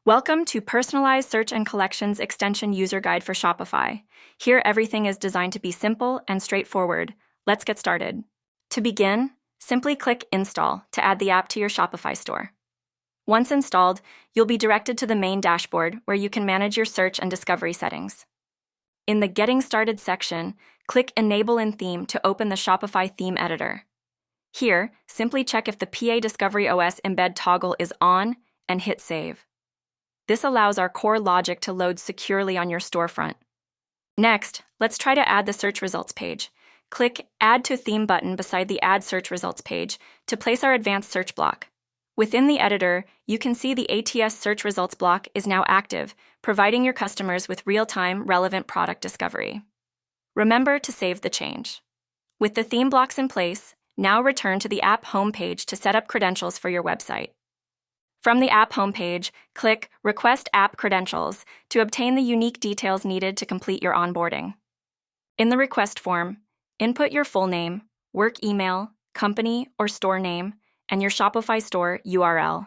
Welcome to Personalized Search and Collections Extension User Guide for Shopify. Here, everything is designed to be simple and straightforward. Let's get started. To begin, simply click Install to add the app to your Shopify store. Once installed, you'll be directed to the main dashboard where you can manage your search and discovery settings. In the Getting Started section, click Enable in Theme to open the Shopify theme editor. Here, simply check if the DiscoveryOS embed toggle is on and hit Save. This allows our core logic to load securely on your storefront. Next, let's try to add the search results page. Click Add to Theme button beside the Add Search Results page to place our advanced search block. Within the editor, you can see the ATS search results block is now active, providing your customers with real-time, relevant product discovery. Remember to save the change. With the theme blocks in place, now return to the app homepage to set up credentials for your website. From the app homepage, click Request App Credentials to obtain the unique details needed to complete your onboarding. In the request form, input your full name, work email, company or store name, and your Shopify store URL.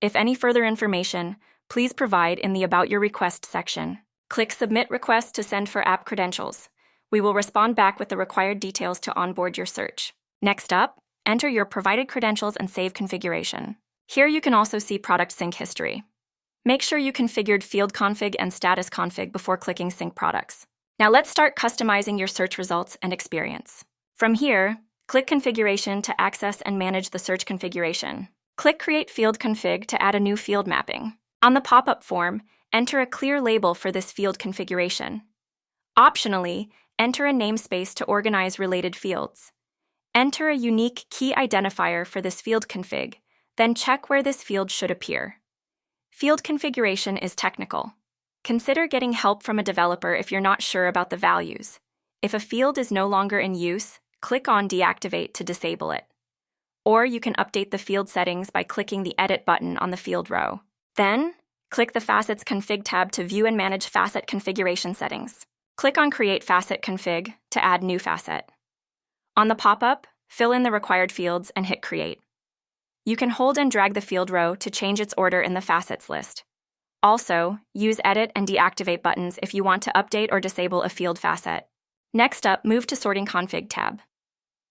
If any further information, please provide in the About Your Request section. Click Submit Request to send for app credentials. We will respond back with the required details to onboard your search. Next up, enter your provided credentials and save configuration. Here you can also see product sync history. Make sure you configured field config and status config before clicking sync products. Now let's start customizing your search results and experience. From here, click Configuration to access and manage the search configuration. Click Create Field Config to add a new field mapping. On the pop-up form, enter a clear label for this field configuration. Optionally, enter a namespace to organize related fields. Enter a unique key identifier for this field config, then check where this field should appear. Field configuration is technical. Consider getting help from a developer if you're not sure about the values. If a field is no longer in use, click on Deactivate to disable it. Or you can update the field settings by clicking the Edit button on the field row. Then, click the Facets Config tab to view and manage facet configuration settings. Click on Create Facet Config to add new facet. On the pop-up, fill in the required fields and hit Create. You can hold and drag the field row to change its order in the facets list. Also, use Edit and Deactivate buttons if you want to update or disable a field facet. Next up, move to Sorting Config tab.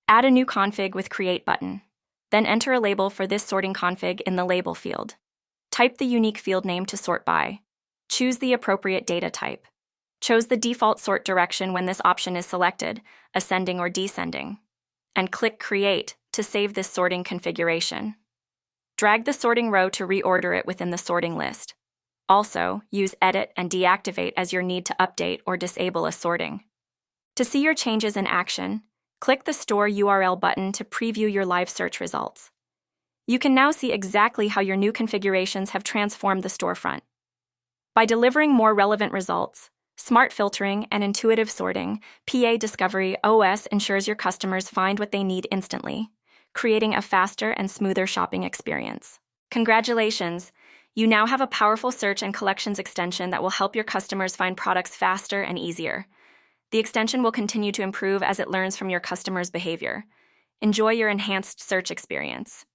Add a new config with Create button. Then enter a label for this sorting config in the Label field. Type the unique field name to sort by. Choose the appropriate data type. Choose the default sort direction when this option is selected, ascending or descending. And click Create to save this sorting configuration. Drag the sorting row to reorder it within the sorting list. Also, use Edit and Deactivate as your need to update or disable a sorting. To see your changes in action, click the Store URL button to preview your live search results. You can now see exactly how your new configurations have transformed the storefront. By delivering more relevant results, smart filtering, and intuitive sorting, DiscoveryOS ensures your customers find what they need instantly, creating a faster and smoother shopping experience. Congratulations! You now have a powerful search and collections extension that will help your customers find products faster and easier. The extension will continue to improve as it learns from your customers' behavior. Enjoy your enhanced search experience.